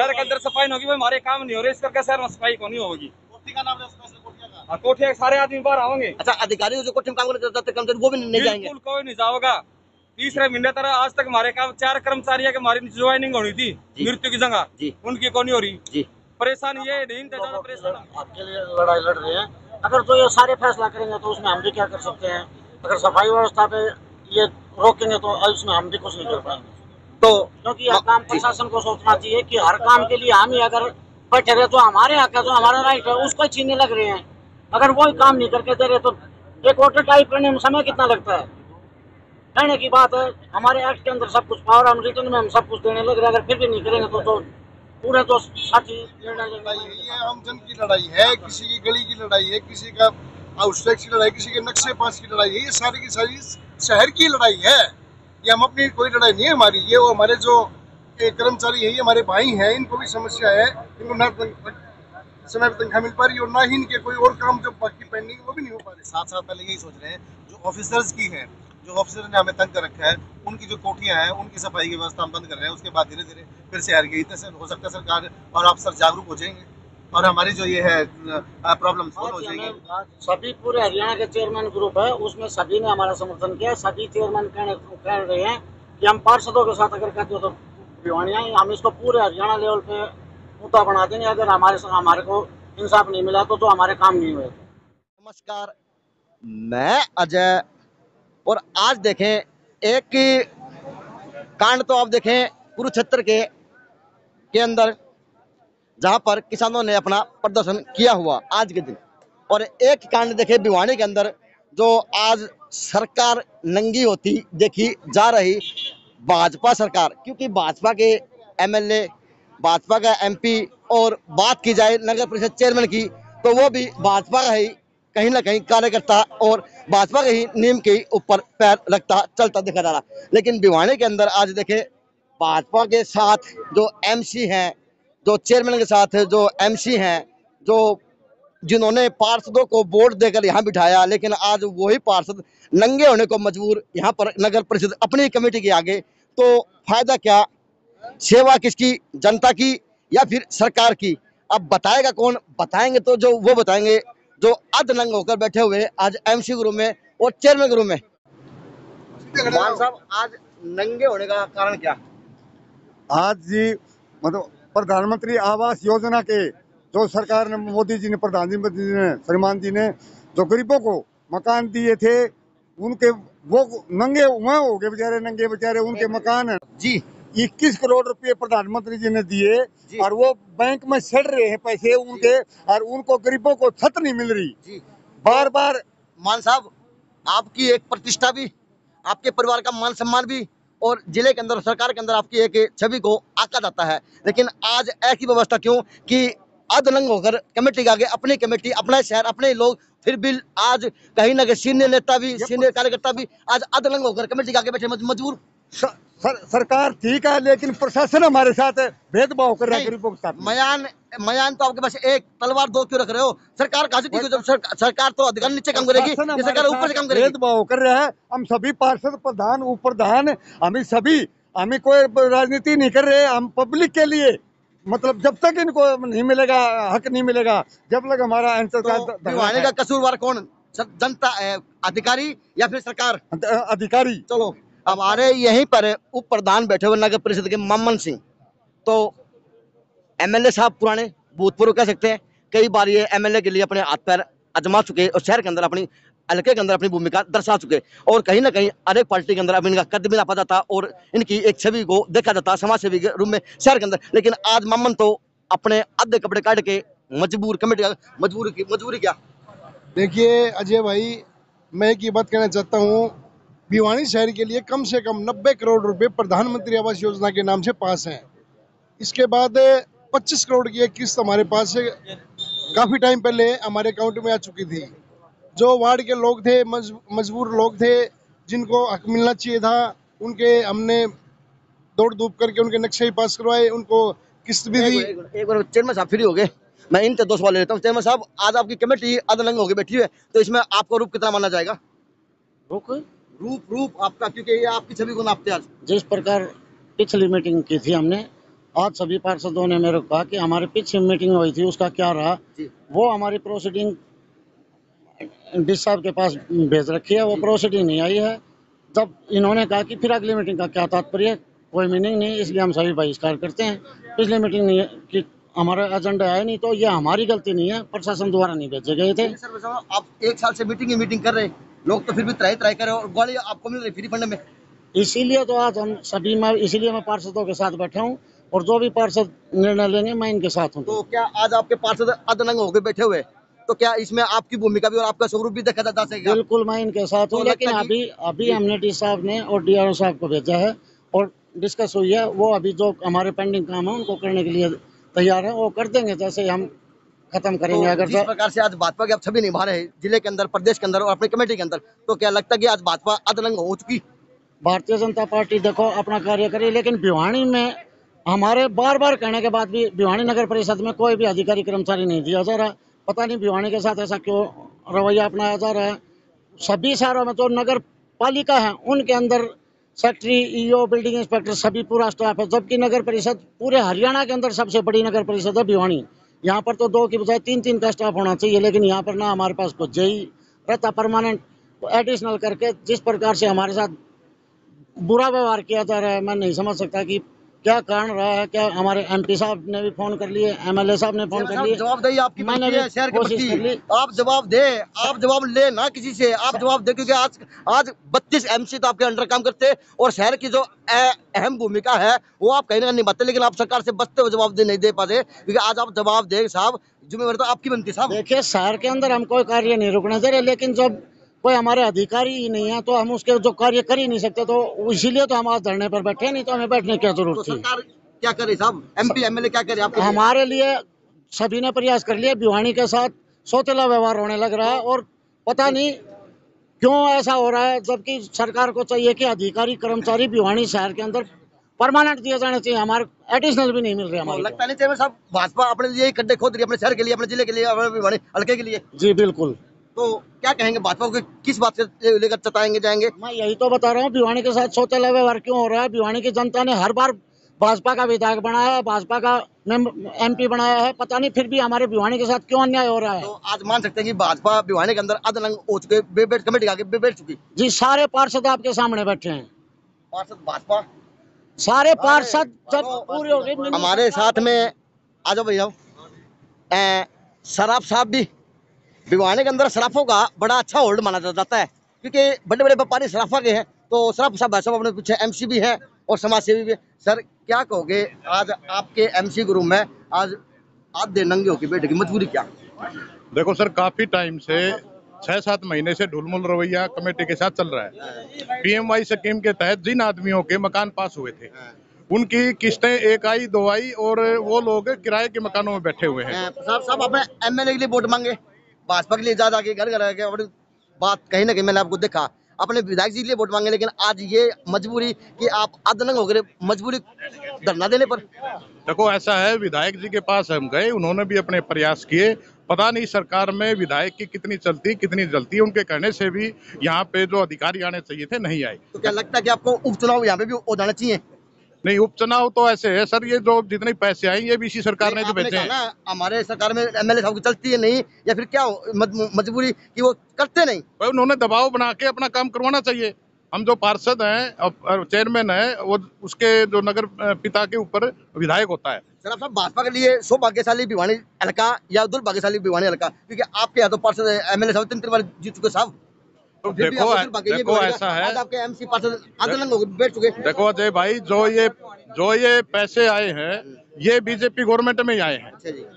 शहर के अंदर सफाई नहीं होगी भाई, हमारे काम नहीं हो रहे, इस करके शहर में सफाई को नहीं होगी। कोठिया सारे आदमी बाहर आओगे। अच्छा, अधिकारी जो कोठे में काम करते वो भी नहीं जाएंगे? बिल्कुल कोई नहीं जाओगा। तीसरे महीने तरह आज तक हमारे काम 4 कर्मचारी है कि हमारी ज्वाइनिंग होनी थी मृत्यु की जगह, उनकी को नहीं हो रही। परेशानी ये नहीं परेशान आपके लिए लड़ाई लड़ रहे हैं। अगर तो ये सारे फैसला करेंगे तो उसमें हम भी क्या कर सकते हैं? अगर सफाई व्यवस्था पे ये रोकेंगे तो उसमें हम भी कुछ नहीं कर पाएंगे। तो क्योंकि यह काम प्रशासन को सोचना चाहिए कि हर काम के लिए हम ही अगर बैठे रहे तो हमारे हक है, जो हमारा राइट है उसको छीनने लग रहे हैं। अगर वो काम नहीं करके दे रहे तो एक वोटर टाइप करने में समय कितना लगता है? कहने की बात है, हमारे एक्ट के अंदर सब कुछ पावर, हम रिटर्न में हम सब कुछ देने लग रहे हैं। अगर फिर भी नहीं करेंगे तो पूरे तो साथी निर्णय लेंगे। ये आम जन की लड़ाई है, किसी की गली की लड़ाई है, किसी का आउटस्टैक्स की लड़ाई, किसी के नक्शे पास की लड़ाई है। ये सारी की सारी शहर की लड़ाई है। ये हम अपनी कोई लड़ाई नहीं है हमारी। ये वो हमारे जो कर्मचारी है, ये हमारे भाई हैं, इनको भी समस्या है। इनको ना समय पर तनख्वाह मिल पा रही और ना ही इनके कोई और काम जो बाकी पेंडिंग वो भी नहीं हो पा रहे। साथ साथ पहले यही सोच रहे हैं जो ऑफिसर्स की है, जो ऑफिसर ने हमें तंग कर रखा है, उनकी जो कोठियां हैं उनकी सफाई की व्यवस्था हम बंद कर रहे हैं। उसके बाद धीरे धीरे फिर शहर के इतने से हो सकता है सरकार और अफसर जागरूक हो जाएंगे और हमारी जो ये है प्रॉब्लम सॉल्व हो जाएगी। सभी पूरे हरियाणा के चेयरमैन ग्रुप है, उसमें सभी ने हमारा समर्थन किया। सभी चेयरमैन कह रहे हैं कि हम पार्षदों के साथ अगर कहते हो तो भिवानिया हम इसको पूरे हरियाणा लेवल पे मुद्दा बना देंगे। अगर हमारे को इंसाफ नहीं मिला तो हमारे काम नहीं हुए। नमस्कार, मैं अजय और आज देखें एक कांड तो आप देखें कुरुक्षेत्र के अंदर जहां पर किसानों ने अपना प्रदर्शन किया हुआ आज के दिन, और एक कांड देखे भिवानी के अंदर जो आज सरकार नंगी होती देखी जा रही, भाजपा सरकार। क्योंकि भाजपा के एमएलए, भाजपा का एमपी, और बात की जाए नगर परिषद चेयरमैन की तो वो भी भाजपा का ही कहीं ना कहीं कार्यकर्ता और भाजपा के ही नियम के ऊपर पैर रखता चलता दिखा जा रहा। लेकिन भिवानी के अंदर आज देखे भाजपा के साथ जो एमसी हैं, जो चेयरमैन के साथ जो एमसी हैं, जो जिन्होंने पार्षदों को वोट देकर यहाँ बिठाया, लेकिन आज वही पार्षद नंगे होने को मजबूर यहाँ पर नगर परिषद अपनी कमेटी के आगे। तो फायदा क्या? सेवा किसकी? जनता की या फिर सरकार की? अब बताएगा कौन? बताएंगे तो जो वो बताएंगे जो अधनंग होकर बैठे हुए आज एमसी ग्रुप में और चेयरमैन ग्रुप में। मान साहब, आज नंगे होने का कारण क्या? आज जी मतलब प्रधानमंत्री आवास योजना के जो सरकार ने, मोदी जी ने, प्रधानमंत्री जी ने, श्रीमान जी ने जो गरीबों को मकान दिए थे, उनके वो नंगे वहाँ हो गए बेचारे, नंगे बेचारे उनके मकान है जी। 21 करोड़ रुपए प्रधानमंत्री जी ने दिए और वो बैंक में सड़ रहे हैं पैसे उनके, और उनको गरीबों को छत नहीं मिल रही जी। बार बार मान साहब, आपकी एक प्रतिष्ठा भी, आपके परिवार का मान सम्मान भी, और जिले के अंदर, सरकार के अंदर आपकी एक छवि को आका जाता है। लेकिन आज ऐसी व्यवस्था क्यों कि अधनंग होकर कमेटी के आगे, अपनी कमेटी, अपना शहर, अपने लोग, फिर भी आज कहीं ना कहीं सीनियर नेता भी, सीनियर कार्यकर्ता भी आज अधनंग होकर कमेटी के आगे बैठे मजबूर। सरकार ठीक है, लेकिन प्रशासन हमारे साथ भेदभाव कर रहा है गरीबों के साथ। मयान तो आपके पास एक तलवार दो क्यों रख रहे हो? सरकार कहाँ से ठीक है? जब सरकार तो अधिकार नीचे काम करेगी, सरकार ऊपर से काम करेगी। भेदभाव कर रहा है। हम सभी पार्षद, प्रधान, उप प्रधान, हमें कोई राजनीति नहीं कर रहे। हम पब्लिक के लिए, मतलब जब तक इनको नहीं मिलेगा, हक नहीं मिलेगा, जब तक हमारा भिवानी का कसूरवार कौन? जनता, अधिकारी या फिर सरकार? अधिकारी। चलो, हमारे यहीं पर उप प्रधान बैठे हुए नगर परिषद के मामन सिंह, तो एमएलए साहब पुराने भूतपूर्व कह सकते हैं, कई बार ये एमएलए के लिए अपने हाथ पैर आजमा चुके और शहर के अंदर, अपनी हल्के के अंदर अपनी भूमिका दर्शा चुके, और कहीं ना कहीं हर एक पार्टी के अंदर अब इनका कद भी नापा जाता और इनकी एक छवि को देखा जाता समाज सेवी के रूप में शहर के अंदर। लेकिन आज मामन तो अपने आधे कपड़े काट के मजबूर, कमेटी मजबूरी क्या? देखिए अजय भाई, मैं एक ये बात कहना चाहता हूँ, भिवानी शहर के लिए कम से कम 90 करोड़ रुपए प्रधानमंत्री आवास योजना के नाम से पास हैं। इसके बाद 25 करोड़ की एक किस्त हमारे पास से काफ़ी टाइम पहले हमारे अकाउंट में आ चुकी थी। जो वार्ड के लोग थे, मजबूर लोग थे, जिनको हक मिलना चाहिए था, उनके हमने दौड़ धूप करके उनके नक्शे ही पास करवाए, उनको किस्त भी दी। एक बार चेयरमैन साहब फ्री हो गए, मैं इनसे 2 सवाल लेता हूँ। चेयरमैन साहब, आज आपकी कमेटी अधनंग होकर बैठी है, तो इसमें आपको रूप कितना माना जाएगा? रूप आपका, क्योंकि ये आपकी छवि को नापते आज। जिस प्रकार पिछली मीटिंग की थी हमने, आज सभी पार्षदों ने मेरे को कहा कि हमारे पीछे मीटिंग हुई थी उसका क्या रहा, वो हमारी प्रोसीडिंग डी साहब के पास भेज रखी है, वो प्रोसीडिंग नहीं आई है। जब इन्होंने कहा कि फिर अगली मीटिंग का क्या तात्पर्य, कोई मीटिंग नहीं, इसलिए हम सभी बहिष्कार करते हैं। पिछली मीटिंग नहीं कि हमारा एजेंडा आया नहीं, तो ये हमारी गलती नहीं है, प्रशासन द्वारा नहीं भेजे गए थे। सर आप 1 साल से मीटिंग कर रहे, लोग तो फिर भी त्राही कर रहे और गाड़ी आपको मिल रही फ्री फंड में। इसीलिए तो आज हम सभी में, इसीलिए मैं पार्षदों के साथ बैठा हूँ और जो भी पार्षद निर्णय लेंगे मैं इनके साथ हूँ। तो क्या आज आपके पार्षद अधनंग होकर बैठे हुए, तो क्या इसमें आपकी भूमिका भी और आपका स्वरूप भी देखा जा सकेगा? बिल्कुल मैं इनके साथ हूँ, लेकिन अभी हमने डी साहब ने और डीआरओ साहब को भेजा है और डिस्कस हुई है, वो अभी जो हमारे पेंडिंग काम है उनको करने के लिए तैयार है, वो कर देंगे जैसे हम खत्म करेंगे। तो अगर जिस प्रकार से आज भाजपा की आप छवि निभा रहे हैं जिले के अंदर, प्रदेश के अंदर और अपनी कमेटी के अंदर, तो क्या लगता है कि आज भाजपा अधनंग हो चुकी? भारतीय जनता पार्टी देखो अपना कार्य करे, लेकिन भिवानी में हमारे बार बार कहने के बाद भी भिवानी नगर परिषद में कोई भी अधिकारी कर्मचारी नहीं दिया जा रहा। पता नहीं भिवानी के साथ ऐसा क्यों रवैया अपनाया जा रहा है। सभी शहरों में जो नगर पालिका है उनके अंदर सेक्रेटरी, ईओ, बिल्डिंग इंस्पेक्टर सभी पूरा स्टाफ है, जबकि नगर परिषद पूरे हरियाणा के अंदर सबसे बड़ी नगर परिषद है भिवानी। यहाँ पर तो 2 की बजाय 3 का स्टाफ होना चाहिए, लेकिन यहाँ पर ना हमारे पास कुछ जेई रहता परमानेंट, तो एडिशनल करके जिस प्रकार से हमारे साथ बुरा व्यवहार किया जा रहा है, मैं नहीं समझ सकता कि क्या कारण रहा है। क्या हमारे एमपी साहब ने भी फोन कर लिए, एमएलए साहब ने फोन कर लिए, जवाब दे आपकी, मैंने भी शहर के कोशिश कर ली। आप जवाब दे, आप जवाब ले ना किसी से, आप जवाब दे, क्योंकि आज 32 एमसी तो आपके अंडर काम करते हैं और शहर की जो अहम भूमिका है वो आप कहीं ना निभाते, लेकिन आप सरकार से बचते हुए जवाब नहीं दे पाते, क्योंकि आज आप जवाब दे साहब, जिम्मेवारी तो आपकी बनती है साहब। देखिए शहर के अंदर हम कोई कार्य नहीं रुकने दे रहे, लेकिन जब कोई हमारे अधिकारी ही नहीं है तो हम उसके जो कार्य कर ही नहीं सकते, तो इसीलिए तो हम आज धरने पर बैठे, नहीं तो हमें बैठने की जरूरत तो थी। सरकार क्या करे साहब, एमपी एमएलए क्या करे आपके लिए? हमारे लिए सभी ने प्रयास कर लिया, भिवानी के साथ सौतेला व्यवहार होने लग रहा है और पता नहीं क्यों ऐसा हो रहा है, जबकि सरकार को चाहिए कि अधिकारी कर्मचारी भिवानी शहर के अंदर परमानेंट दिए जाने चाहिए, हमारे एडिशनल भी नहीं मिल रहे हमारे। लगता नहीं चाहिए साहब, भाजपा अपने लिए खड्डे खोद रही है, अपने शहर के लिए, अपने जिले के लिए, अपने भिवानी हल्के के लिए। जी बिल्कुल। तो क्या कहेंगे भाजपा को, किस बात से लेकर चताएंगे जाएंगे? मैं यही तो बता रहा हूँ, भिवानी के साथ सौतेला व्यवहार क्यों हो रहा है। भिवानी की जनता ने हर बार भाजपा का विधायक बनाया है, भाजपा का एमपी बनाया है, पता नहीं फिर भी हमारे भिवानी के साथ क्यों अन्याय हो रहा है। तो आज मान सकते हैं कि भाजपा भिवानी के अंदर अधनंग हो चुके, कमेटी आगे बैठ चुकी। जी सारे पार्षद आपके सामने बैठे हैं, पार्षद भाजपा सारे पार्षद जब पूरे हो गए। हमारे साथ में आ जाओ भैया। शराब साहब भी, भिवानी के अंदर शराफों का बड़ा अच्छा होल्ड माना जाता है, क्योंकि बड़े बड़े व्यापारी शराफा के हैं, तो शराफ साहब भाई साहब अपने पीछे एमसी भी है और समाज सेवी भी है। सर क्या कहोगे, आज आपके एमसी ग्रुप में आज आधे नंगे होकर बैठे की मजबूरी क्या? देखो सर, काफी टाइम से 6-7 महीने से ढुलमुल रवैया कमेटी के साथ चल रहा है। पीएमवाई स्कीम के तहत जिन आदमियों के मकान पास हुए थे उनकी किस्तें 1 आई 2 आई और वो लोग किराए के मकानों में बैठे हुए हैं। साहब आपने एमएलए के लिए वोट मांगे, भाजपा के लिए ज्यादा के घर घर के बात कहीं ना कहीं मैंने आपको देखा, अपने विधायक जी के लिए वोट मांगे, लेकिन आज ये मजबूरी कि आप अधनंग हो गए, मजबूरी धरना देने पर। देखो ऐसा है, विधायक जी के पास हम गए, उन्होंने भी अपने प्रयास किए, पता नहीं सरकार में विधायक की कितनी चलती कितनी जलती, उनके कहने से भी यहाँ पे जो अधिकारी आने चाहिए थे नहीं आए। तो क्या लगता है कि आपको उपचुनाव यहाँ पे भी हो जाना चाहिए? नहीं, उपचुनाव तो ऐसे है सर, ये जो जितने पैसे आए ये भी इसी सरकार ने जो भेजे हैं। हमारे सरकार में एमएलए साहब की चलती है नहीं, या फिर क्या मजबूरी कि वो करते नहीं? भाई उन्होंने दबाव बना के अपना काम करवाना चाहिए। हम जो पार्षद हैं और चेयरमैन है, वो उसके जो नगर पिता के ऊपर विधायक होता है। सर आप भाजपा के लिए सौभाग्यशाली भिवानी हल्का या दुर्भाग्यशाली भिवानी हल्का, क्योंकि आपके यहाँ तो पार्षद एमएलए साहब 3 बार जीत चुके साहब। तो देखो ऐसा है, आपके एमसी पार्षद अधनंग होकर बैठ चुके। देखो अजय भाई, जो ये पैसे आए हैं ये बीजेपी गवर्नमेंट में ही आए हैं,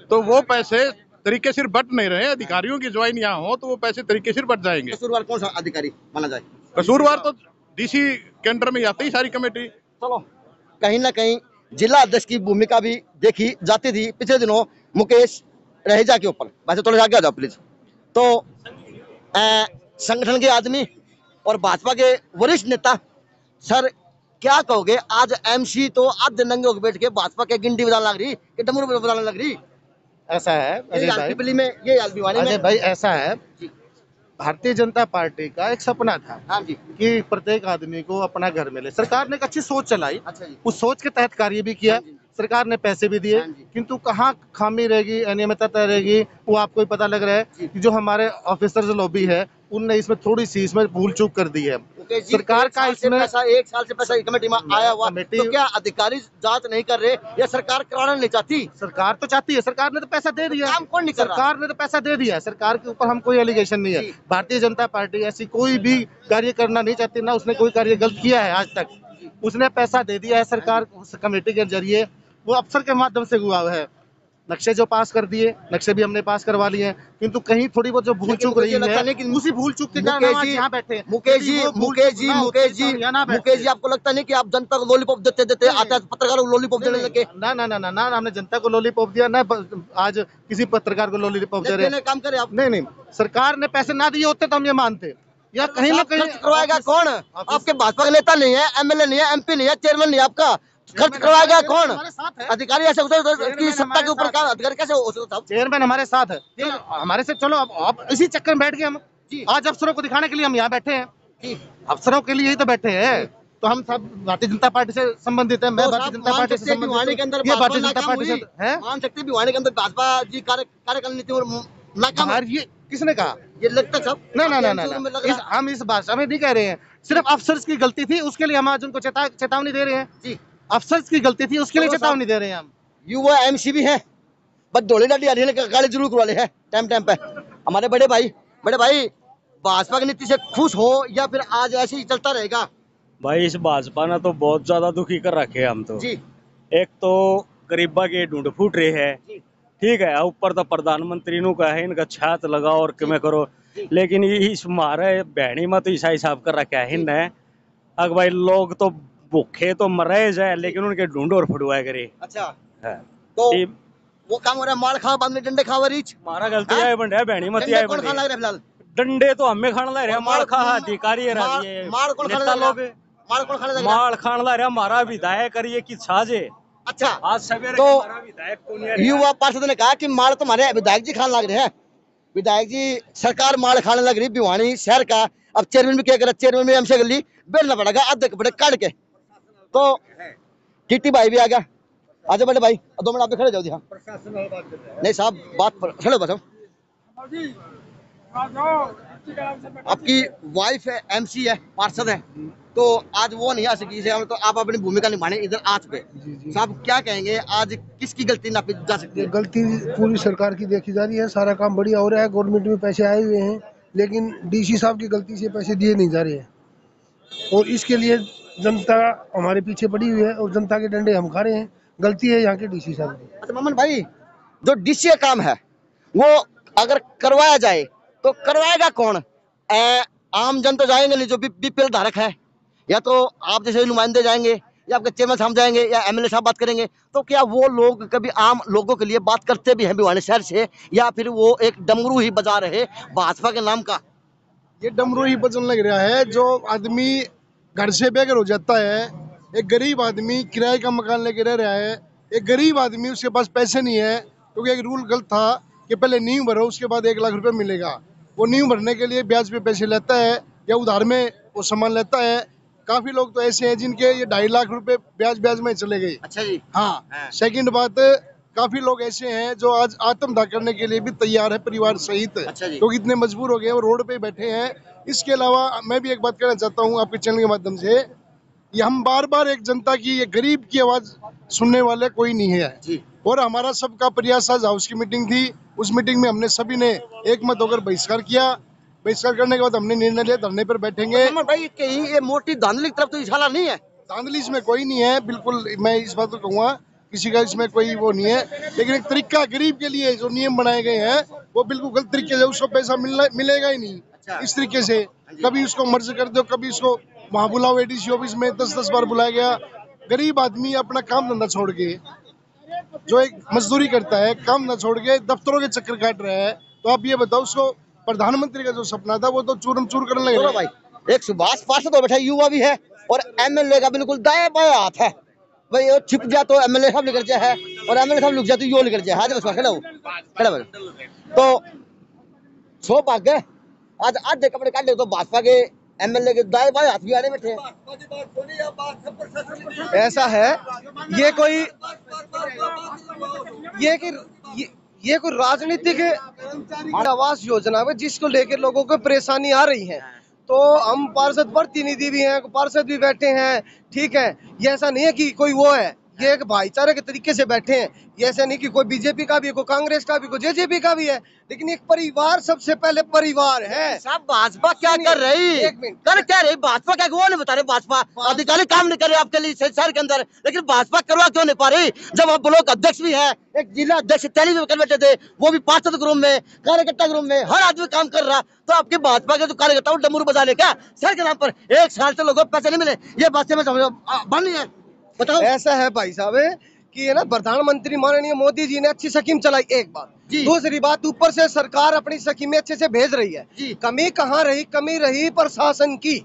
तो वो पैसे तरीके से बट नहीं रहे। अधिकारियों की ज्वाइन यहाँ हो तो वो पैसे तरीके से बट जाएंगे। कसूरवार कौन सा अधिकारी माना जाए? कसूरवार तो डीसी के अंडर में आती ही सारी कमेटी। चलो, कहीं ना कहीं जिला अध्यक्ष की भूमिका भी देखी जाती थी पिछले दिनों मुकेश रहेजा के ऊपर। वैसे थोड़ा आगे आ जाओ प्लीज। तो संगठन के आदमी और भाजपा के वरिष्ठ नेता, सर क्या कहोगे, आज एमसी तो आधे नंगे होकर बैठ के भाजपा के गिंडी बजाने लग रही कि डमरू बजाने लग रही? ऐसा है अजय भाई, में ये भिवानी में अजय भाई ऐसा है, भारतीय जनता पार्टी का एक सपना था कि प्रत्येक आदमी को अपना घर मिले। सरकार ने एक अच्छी सोच चलाई, उस सोच के तहत कार्य भी किया। सरकार ने पैसे भी दिए, किंतु कहाँ खामी रहेगी, अनियमितता रहेगी, वो आपको ही पता लग रहा है कि जो हमारे ऑफिसर्स लॉबी है उनने इसमें थोड़ी सी इसमें भूल चूक कर दी है। सरकार का इसमें एक साल से पैसा कमेटी में आया हुआ, तो क्या अधिकारी जांच नहीं कर रहे या सरकार कराना नहीं चाहती? सरकार तो चाहती है, सरकार ने तो पैसा दे दिया, काम कौन नहीं कर रहा? सरकार ने तो पैसा दे दिया, सरकार के ऊपर हम कोई एलिगेशन नहीं है। भारतीय जनता पार्टी ऐसी कोई भी कार्य करना नहीं चाहती, ना उसने कोई कार्य गलत किया है आज तक। उसने पैसा दे दिया है सरकार कमेटी के जरिए, वो अफसर के माध्यम से हुआ है। नक्शे जो पास कर दिए, नक्शे भी हमने पास करवा लिए हैं, किंतु कहीं थोड़ी बहुत जो भूल चूक रही है, उसी भूल चूक के कारण हम आज यहाँ बैठे हैं। मुकेश जी, आपको लगता नहीं कि आप जनता को लॉलीपॉप देते आता है पत्रकारों को लॉलीपॉप देने लगे? ना, हमने जनता को लॉलीपॉप दिया ना, आज किसी पत्रकार को लॉलीपॉप दे रहे हैं। काम करे आप? नहीं, सरकार ने पैसे ना दिए होते तो हम ये मानते, या कहीं ना कहीं करवाएगा कौन? आपके भाजपा का नेता नहीं है, एमएलए नहीं है, एमपी नहीं है, चेयरमैन नहीं है, आपका खर्च करवाएगा कौन? अधिकारी ऐसे की सत्ता के ऊपर काम अधिकारी कैसे हो सकता? चेयरमैन हमारे साथ है, हमारे से चलो अब इसी चक्कर में बैठ गए हम। आज अफसरों को दिखाने के लिए हम यहाँ बैठे हैं, अफसरों के लिए ही तो बैठे हैं। तो हम सब भारतीय जनता पार्टी से संबंधित है, मैं भारतीय जनता पार्टी से संबंधित हूं, ये भारतीय जनता पार्टी से है। मान सकते हैं भिवानी के अंदर भाजपा जी कार्यकाल नीति नाकाम है, ये किसने कहा? ये लगता सब ना, हम इस भाषा में नहीं कह रहे हैं, सिर्फ अफसर्स की गलती थी, उसके लिए हम आज उनको चेतावनी दे रहे हैं जी। अफसर्स की गलती थी, उसके लिए चेतावनी दे रहे हैं हम। युवा एमसी भी है, बस डोले डाली गाड़ी जरूर करवा ले है टाइम पे। हमारे बड़े भाई भाजपा की नीति से खुश हो या फिर आज ऐसे ही चलता रहेगा? भाई इस भाजपा ने तो बहुत ज्यादा दुखी कर रखे हैं हम तो जी। एक तो गरीबा के ढूंढ फूट रहे है, ठीक है, ऊपर तो प्रधानमंत्री नु का है इनका छात लगाओ और किमें करो, लेकिन इस मारे बहनी में तो ऐसा हिसाब कर रखा है इनने। अगर भाई लोग तो भूखे तो मरे जाए, लेकिन उनके ढूंढ और फुटवाए करे। अच्छा है तो वो काम हो रहा है, मार खा बाद में डंडे खाओ रीच मारा गलती है बंडे बहनी मत आए कौन खाने लग रहा है फिलहाल? डंडे तो हमें खाने लग रहा है, मार खा अधिकारी है, मार कौन खाने लग रहा है? मार कौन खाने लग रहा है? मार खाने लग रहा है हमारा विधायक करिए कि साजे। अच्छा, आज सवेरे तो हमारा विधायक कौन युवा पार्षद ने कहा कि मार तुम्हारे विधायक जी खाने लग रहे हैं। विधायक जी सरकार मार खाने लग रही भिवानी शहर का। अब चेयरमैन भी क्या करे, चेयरमैन भी हमसे गली बेलना पड़ेगा आधे कपड़े काट के। तो किट्टी भाई भी आ गया, आजा बड़े भाई 2 मिनट आप खड़े जाओ जी। हाँ नहीं साहब बात पर खड़े बस। आपकी वाइफ है, एमसी है, पार्षद है, तो आज वो नहीं आ सकी, तो आप अपनी भूमिका निभाने इधर आ चुके। साहब क्या कहेंगे, आज किसकी गलती नापी जा सकती है? गलती पूरी सरकार की देखी जा रही है, सारा काम बढ़िया हो रहा है, गवर्नमेंट में पैसे आए हुए हैं, लेकिन डीसी साहब की गलती से पैसे दिए नहीं जा रहे हैं, और इसके लिए जनता हमारे पीछे पड़ी हुई है और जनता के डंडे हम खा रहे हैं। गलती है यहाँ के डीसी साहब की। अच्छा मोहन भाई, जो डीसी का काम है वो अगर करवाया जाए तो करवाएगा कौन? आम जन तो जाएंगे नहीं, जो बीपीएल धारक है, या तो आप जैसे नुमाइंदे जाएंगे, या आपके चेयरमैन साहब जाएंगे, या एमएलए साहब बात करेंगे। तो क्या वो लोग कभी आम लोगों के लिए बात करते भी हैं भिवानी शहर से, या फिर वो एक डमरू ही बजा रहे भाजपा के नाम का? ये डमरू ही बजने लग रहा है। जो आदमी घर से बेघर हो जाता है, एक गरीब आदमी किराए का मकान लेके रह रहा है, एक गरीब आदमी उसके पास पैसे नहीं है, क्योंकि एक रूल गलत था कि पहले नींव भरो उसके बाद 1 लाख रुपए मिलेगा। वो नींव भरने के लिए ब्याज पे पैसे लेता है या उधार में वो सामान लेता है। काफी लोग तो ऐसे हैं जिनके ये 2.5 लाख रुपए ब्याज में चले गए। अच्छा जी। हाँ। सेकंड बात, काफी लोग ऐसे हैं जो आज आत्महत्या करने के लिए भी तैयार है परिवार सहित। अच्छा जी। क्योंकि इतने मजबूर हो गए, वो रोड पे बैठे हैं। इसके अलावा मैं भी एक बात कहना चाहता हूँ आपके चैनल के माध्यम से, ये हम बार बार एक जनता की, ये गरीब की आवाज सुनने वाले कोई नहीं है जी। और हमारा सबका प्रयास, आज हाउस की मीटिंग थी, उस मीटिंग में हमने सभी ने एकमत होकर बहिष्कार किया। बहिष्कार करने के बाद हमने निर्णय लिया धरने पर बैठेंगे। भाई कहीं ये मोटी धांधली की तरफ तो इशारा नहीं है? धांधली इसमें कोई नहीं है, बिल्कुल मैं इस बात को कहूँगा, किसी का इसमें कोई वो नहीं है, लेकिन एक तरीका गरीब के लिए जो नियम बनाए गए हैं वो बिल्कुल गलत तरीके से, उसको पैसा मिलेगा ही नहीं। अच्छा। इस तरीके से कभी उसको मर्ज कर दो, कभी उसको वहाँ बुलाओ, एडीसी ऑफिस में 10-10 बार बुलाया गया। गरीब आदमी अपना काम धंधा छोड़ के, जो एक मजदूरी करता है, काम धंधा छोड़ के दफ्तरों के चक्कर काट रहा है, तो आप ये बताओ उसको प्रधानमंत्री का जो सपना था वो तो चूरम चूर करने लगे। भाई एक सुभाष पार्षद बैठा, युवा भी है, और एमएलए का बिल्कुल दाएं बाएं हाथ है। भाई वो छिप जाए तो एमएलए साहब निकल जाए है, और एमएलए साहब लुक जाए तो यो निकल जाए। हाथ बस खड़ा तो सौभाग्य आज आधे कपड़े काट ले तो भाजपा के एमएलए के दाएं बाएं हाथ भी आने बैठे हैं। ऐसा है ये कोई ये कोई राजनीतिक आवास योजना है जिसको लेकर लोगों को परेशानी आ रही है। तो हम पार्षद प्रतिनिधि भी हैं, पार्षद भी बैठे हैं, ठीक है। ये ऐसा नहीं है कि कोई वो है, ये एक भाईचारे के तरीके से बैठे हैं। ये ऐसा नहीं कि कोई बीजेपी का भी है, कोई कांग्रेस का भी, कोई जेजेपी का भी है, लेकिन एक परिवार सबसे पहले परिवार है। साहब भाजपा क्या कर रही? एक मिनट, कर क्या रही भाजपा? क्या वो नहीं बता रहे? भाजपा अधिकारी काम नहीं कर रहे आपके लिए शहर के अंदर, लेकिन भाजपा करवा क्यों नहीं पा रही? जब आप ब्लॉक अध्यक्ष भी है, एक जिला अध्यक्ष टेली में कर बैठे थे, वो भी पार्षद ग्रुप में, कार्यकर्ता ग्रुप में, हर आदमी काम कर रहा। तो आपके भाजपा के जो कार्यकर्ता वो डमरू बजा ले क्या शहर के नाम पर? 1 साल से लोगों को पैसे नहीं मिले, ये बात से बन है। बताओ। ऐसा है भाई साहब कि है ना, प्रधानमंत्री माननीय मोदी जी ने अच्छी स्कीम चलाई, एक बात। दूसरी बात, ऊपर से सरकार अपनी स्कीमें अच्छे से भेज रही है। कमी कहाँ रही? कमी रही प्रशासन की।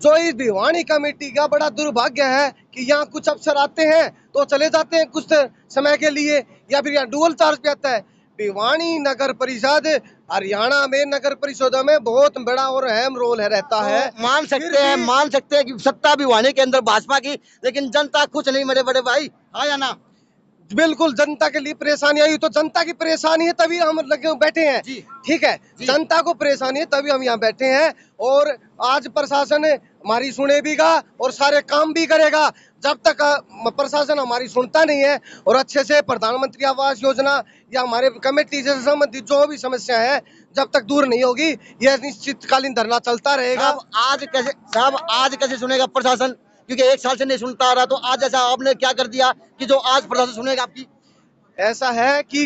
जो इस भिवानी कमेटी का बड़ा दुर्भाग्य है कि यहाँ कुछ अफसर आते हैं तो चले जाते हैं कुछ समय के लिए, या फिर यहाँ डुअल चार्ज पे आता है। भिवानी नगर परिषद हरियाणा में नगर परिषदों में बहुत बड़ा और अहम रोल है रहता है। मान सकते हैं कि सत्ता भिवानी के अंदर भाजपा की, लेकिन जनता कुछ नहीं मेरे बड़े भाई, हाँ या ना? बिल्कुल, जनता के लिए परेशानी आई तो जनता की परेशानी है तभी हम लगे बैठे हैं, ठीक है। जनता को परेशानी है तभी हम यहाँ बैठे हैं, और आज प्रशासन हमारी सुनेगा और सारे काम भी करेगा। जब तक प्रशासन हमारी सुनता नहीं है और अच्छे से प्रधानमंत्री आवास योजना या हमारे कमेटी से संबंधित जो भी समस्या है जब तक दूर नहीं होगी, यह निश्चितकालीन धरना चलता रहेगा। आज कैसे सुनेगा प्रशासन? क्योंकि 1 साल से नहीं सुनता आ रहा, तो आज ऐसा आपने क्या कर दिया कि जो आज प्रशासन सुनेगा आपकी? ऐसा है कि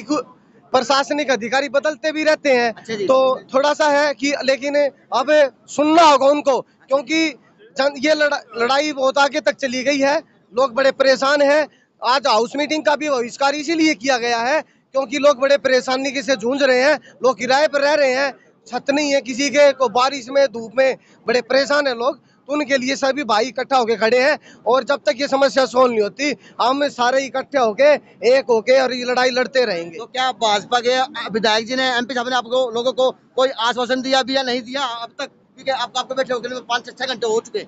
प्रशासनिक अधिकारी बदलते भी रहते हैं। अच्छा, तो थोड़ा सा है कि, लेकिन अब सुनना होगा उनको, क्योंकि ये लड़ाई बहुत आगे तक चली गई है, लोग बड़े परेशान हैं। आज हाउस मीटिंग का भी बहिष्कार इसीलिए किया गया है क्योंकि लोग बड़े परेशानी से जूझ रहे हैं। लोग किराए पर रह रहे हैं, छत नहीं है किसी के, को बारिश में धूप में बड़े परेशान है लोग। तो उनके लिए सभी भाई इकट्ठा होके खड़े हैं, और जब तक ये समस्या सोल्व नहीं होती हम सारे इकट्ठे होके एक होके और ये लड़ाई लड़ते रहेंगे। तो क्या भाजपा के विधायक जी ने, एमपी साहब ने आपको लोगों को कोई आश्वासन दिया भी या नहीं दिया अब तक? क्योंकि आपको बैठे होकर 5-6 घंटे हो चुके।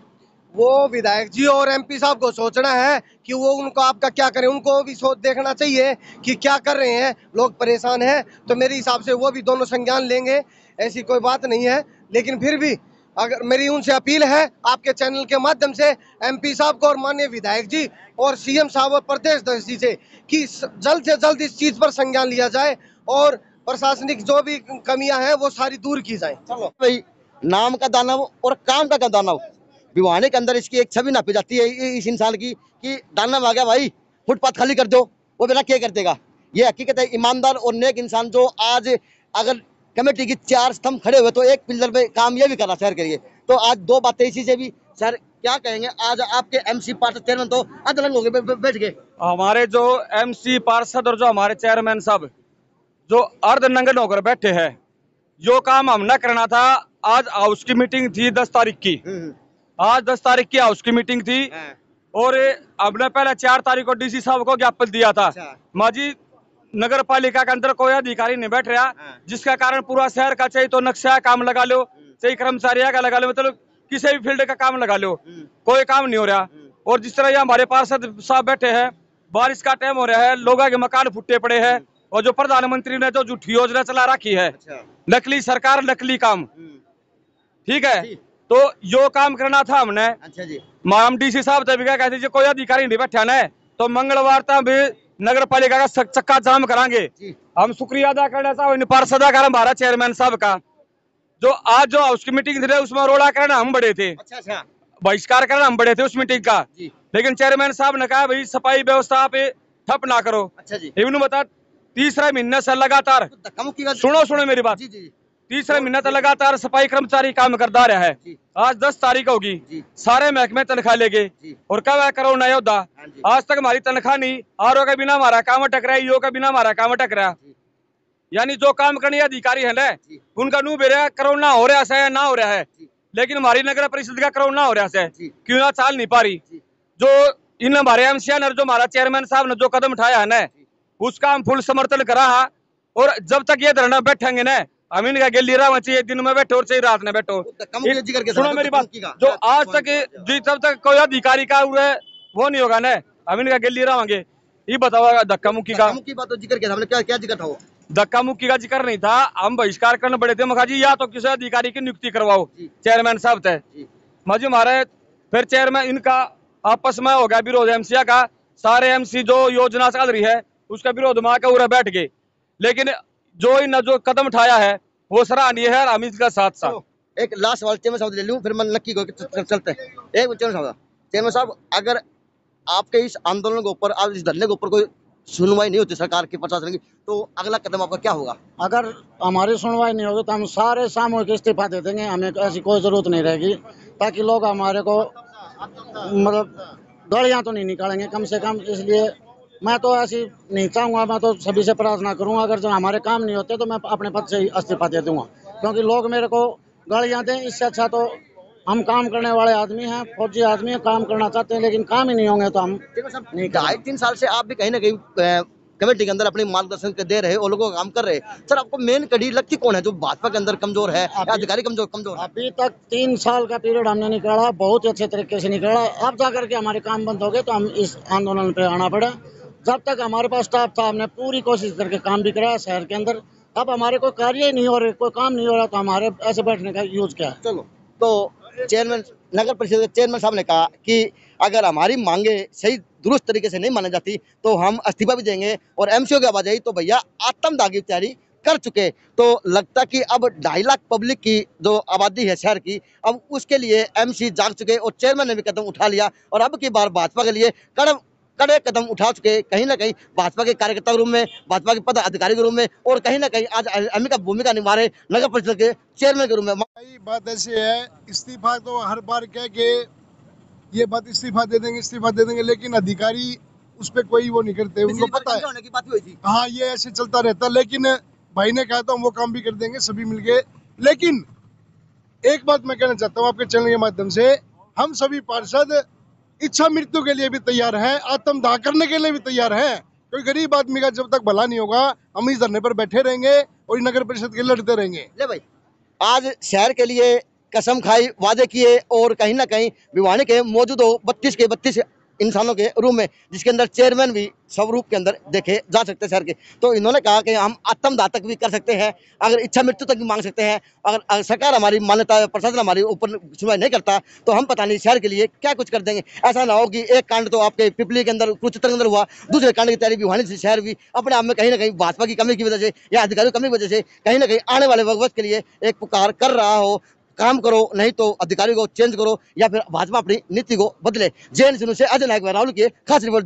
वो विधायक जी और एमपी साहब को सोचना है कि वो उनको आपका क्या करें, उनको भी देखना चाहिए कि क्या कर रहे हैं। लोग परेशान हैं तो मेरे हिसाब से वो भी दोनों संज्ञान लेंगे, ऐसी कोई बात नहीं है। लेकिन फिर भी अगर मेरी उनसे अपील है आपके चैनल के माध्यम से एमपी साहब को और माननीय विधायक जी और सीएम साहब और प्रदेश अध्यक्ष जी से कि जल्द से जल्द इस चीज पर संज्ञान लिया जाए और प्रशासनिक जो भी कमियां हैं वो सारी दूर की जाए। चलो भाई, नाम का दानव और काम का दानव भिवानी के अंदर इसकी एक छवि नापी जाती है इस इंसान की कि दानव आ गया भाई, फुटपाथ खाली कर दो, वो बेटा क्या कर देगा? ये हकीकत है। ईमानदार और नेक इंसान जो आज अगर कमेटी की 4 स्तंभ खड़े हुए तो एक पिलर पे काम ये भी कर रहा शहर के लिए। तो आज 2 बातें इसी से भी सर क्या कहेंगे? आज आपके एमसी पार्षद चेयरमैन तो अदलंग हो गए बैठ गए। हमारे जो एमसी पार्षद और जो हमारे चेयरमैन साहब जो अर्धनंगन होकर बैठे हैं, जो काम हमने करना था। आज हाउस की मीटिंग थी 10 तारीख की, आज 10 तारीख की हाउस की मीटिंग थी और हमने पहले 4 तारीख को डीसी साहब को ज्ञापन दिया था। माजी नगर पालिका के अंदर कोई अधिकारी नहीं बैठ रहा, जिसका कारण पूरा शहर का चाहिए तो नक्शा काम लगा लो, चाहिए कर्मचारी का लगा लो, मतलब किसी भी फील्ड का काम लगा लो, कोई काम नहीं हो रहा। और जिस तरह यहाँ हमारे पार्षद साहब बैठे हैं, बारिश का टाइम हो रहा है, लोगों के मकान फुटे पड़े हैं, और जो प्रधानमंत्री ने जो झूठी योजना चला रखी है, नकली सरकार नकली काम, ठीक है। तो यो काम करना था हमने। अच्छा जी, हम डीसी साहब तभी क्या कहते कोई अधिकारी नहीं बैठा ना, तो मंगलवार तक भी नगर पालिका का चक्का जाम करांगे। हम शुक्रिया अदा करना चाहते पार्षद हमारा चेयरमैन साहब का, जो आज जो हाउस की मीटिंग थी उसमें रोड़ा करना हम बड़े थे, बहिष्कार करना हम बड़े थे उस मीटिंग का, लेकिन चेयरमैन साहब ने कहा भाई सफाई व्यवस्था पे ठप ना करो। अच्छा जी, इवन बता 3रा महीना से लगातार, सुनो मेरी बात, 3रा महीना तक लगातार सफाई कर्मचारी काम करता रहा है। आज 10 तारीख होगी, सारे महकमे तनख्वाह लेंगे और कब है कोरोना योद्धा, आज तक हमारी तनख्वाह नहीं, आरओ के बिना हमारा काम अटक रहा है, ईओ के बिना हमारा काम अटक रहा है। यानी जो काम करने अधिकारी है ना, उनका नू बेरा कोरोना हो रहा है ना हो रहा है, लेकिन हमारी नगर परिषद का कोरोना हो रहा है, क्यों ना चाल नहीं पा रही। जो इन हमारे एमसीआर ने, जो हमारा चेयरमैन साहब ने जो कदम उठाया है ना, उसका हम फुल समर्थन करा है। और जब तक ये धरना बैठेंगे ना, हम इनका गिल्ली रहा चाहिए, दिन में बैठो और चाहिए रात में बैठो। सुनो मेरी बात, जो आज तक जब तक कोई अधिकारी का वो नहीं होगा ना, हम इनका गिल्ली रहेंगे। ये बताओ धक्का मुक्की का बात तो जिक्र किया हमने, क्या जिक्र था वो? धक्का मुक्की का जिक्र नहीं था, हम बहिष्कार करने बड़े थे मखा जी, या तो किसी अधिकारी की नियुक्ति करवाओ चेयरमैन साहब थे मजी मारे। फिर चेयरमैन इनका आपस में हो गया विरोध एमसीआ का, सारे एमसी जो योजना चल रही है उसका विरोध में आकर उरे बैठ गए। लेकिन जो कदम उठाया है वो सराहनीय है, हम इसका साथ साथ। एक लास्ट सवाल चेयरमैन साहब ले लूं, फिर मैं नक्की को चलते हैं। एक चेयरमैन साहब, अगर आपके इस आंदोलन के ऊपर, आप इस धरने के ऊपर कोई सुनवाई नहीं होती सरकार के प्रशासन की, तो अगला कदम आपका क्या होगा? अगर हमारी सुनवाई नहीं होगी तो हम सारे सामूहिक इस्तीफा दे देंगे, हमें ऐसी कोई जरूरत नहीं रहेगी, ताकि लोग हमारे को मतलब गालियां तो नहीं निकालेंगे कम से कम। इसलिए मैं तो ऐसी नहीं चाहूँगा, मैं तो सभी से प्रार्थना करूँगा अगर जो हमारे काम नहीं होते तो मैं अपने पद से ही इस्तीफा दे दूंगा, क्योंकि लोग मेरे को गालियाँ दें, इससे अच्छा तो हम काम करने वाले आदमी हैं, फौजी आदमी हैं, काम करना चाहते हैं, लेकिन काम ही नहीं होंगे तो हम नहीं। 2.5-3 साल से आप भी कहीं ना कहीं कमेटी के अंदर अपनी मार्गदर्शन दे रहे और लोगों का काम कर रहे हैं। सर, आपको मेन कड़ी लगती कौन है जो भाजपा के अंदर कमजोर है, अधिकारी कमजोर? अभी तक 3 साल का पीरियड हमने निकाला, बहुत ही अच्छे तरीके से निकाला। अब जाकर के हमारे काम बंद हो गए तो हम इस आंदोलन पे आना पड़ा। जब तक हमारे पास स्टाफ था हमने पूरी कोशिश करके काम भी कराया शहर के अंदर। अब हमारे कोई कार्य ही नहीं हो रहे, कोई काम नहीं हो रहा, तो हमारे ऐसे बैठने का यूज क्या है? चलो, तो चेयरमैन, नगर परिषद के चेयरमैन साहब ने कहा कि अगर हमारी मांगे सही दुरुस्त तरीके से नहीं मानी जाती तो हम इस्तीफा भी देंगे, और एमसीओ की आवाजाही तो भैया आत्मदाह की तैयारी कर चुके। तो लगता कि अब 2.5 लाख पब्लिक की जो आबादी है शहर की, अब उसके लिए एमसी जाग चुके और चेयरमैन ने भी कदम उठा लिया, और अब की बार भाजपा के लिए कड़े कदम उठा चुके। कहीं ना कहीं भाजपा के कार्यकर्ता के रूप में, भाजपा के पद अधिकारी के रूप में, और कहीं ना कहीं आज एमपी का भूमिका निभा रहे नगर परिषद के चेयरमैन के रूप में। बात ऐसी है, इस्तीफा तो हर बार कह के ये बात इस्तीफा दे देंगे, लेकिन अधिकारी उस पर कोई वो नहीं करते, उनको पता है। होने की बात हुई थी। हाँ, ये ऐसे चलता रहता, लेकिन भाई ने कहा तो हम वो काम भी कर देंगे सभी मिलके। लेकिन एक बात मैं कहना चाहता हूँ आपके चैनल के माध्यम से, हम सभी पार्षद इच्छा मृत्यु के लिए भी तैयार हैं, आत्मदाह करने के लिए भी तैयार हैं। कोई गरीब आदमी का जब तक भला नहीं होगा हम इस धरने पर बैठे रहेंगे और नगर परिषद के लड़ते रहेंगे। ले भाई, आज शहर के लिए कसम खाई, वादे किए, और कहीं ना कहीं भिवानी के मौजूद 32 इंसानों के रूम में, जिसके अंदर चेयरमैन भी स्वरूप के अंदर देखे जा सकते हैं शहर के, तो इन्होंने कहा कि हम आत्मदाह तक भी कर सकते हैं, अगर इच्छा मृत्यु तक भी मांग सकते हैं। अगर सरकार हमारी मान्यता, प्रशासन हमारी ऊपर सुनवाई नहीं करता तो हम पता नहीं शहर के लिए क्या कुछ कर देंगे। ऐसा ना हो कि एक कांड तो आपके पिपली के अंदर, कुरुक्षेत्र के अंदर हुआ, दूसरे कांड की तैयारी भिवानी से शहर भी अपने आप में कहीं ना कहीं भाजपा की कमी की वजह से या अधिकारियों की कमी की वजह से कहीं ना कहीं आने वाले वक्त के लिए एक पुकार कर रहा हो। काम करो, नहीं तो अधिकारी को चेंज करो, या फिर भाजपा अपनी नीति को बदले। जैन से अजय नायक राहुल की खास रिपोर्ट।